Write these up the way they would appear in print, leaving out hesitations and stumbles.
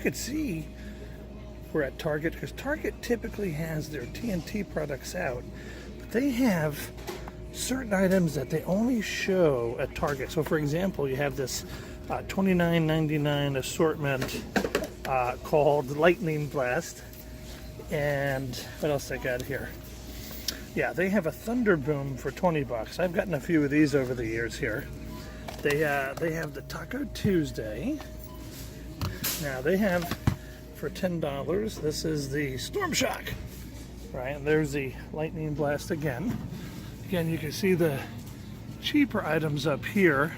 Could see we're at Target because Target typically has their TNT products out, but they have certain items that they only show at Target. So for example, you have this $29.99 assortment called Lightning Blast, and what else they got here? Yeah, they have a Thunder Boom for 20 bucks. I've gotten a few of these over the years here. They have the Taco Tuesday. Now they have for $10, this is the Stormshock, right? And there's the Lightning Blast again. Again, you can see the cheaper items up here.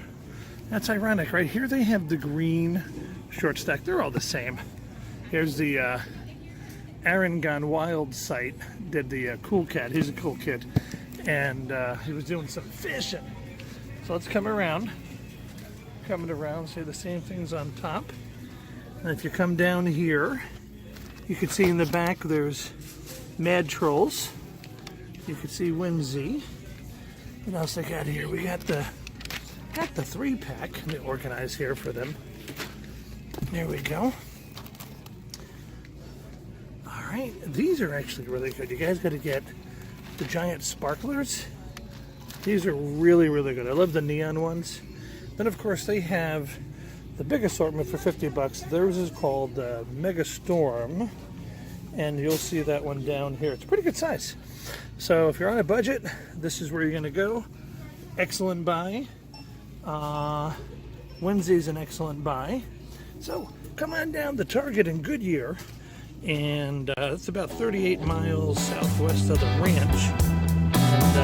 That's ironic, right? Here they have the green short stack. They're all the same. Here's the Aaron Gone Wild site, did the Cool Cat. He's a cool kid. And he was doing some fishing. So let's come around. Coming around, see the same things on top. And if you come down here, you can see in the back there's Mad Trolls. You can see Whimsy. What else I got here? We got the 3-pack. Let me organize here for them. There we go. All right, these are actually really good. You guys got to get the giant sparklers. These are really, really good. I love the neon ones. Then of course they have the big assortment for 50 bucks. Theirs is called Mega Storm, and you'll see that one down here. It's a pretty good size. So if you're on a budget, this is where you're gonna go. Excellent buy. Wednesday's an excellent buy. So come on down to Target in Goodyear, and it's about 38 miles southwest of the ranch. And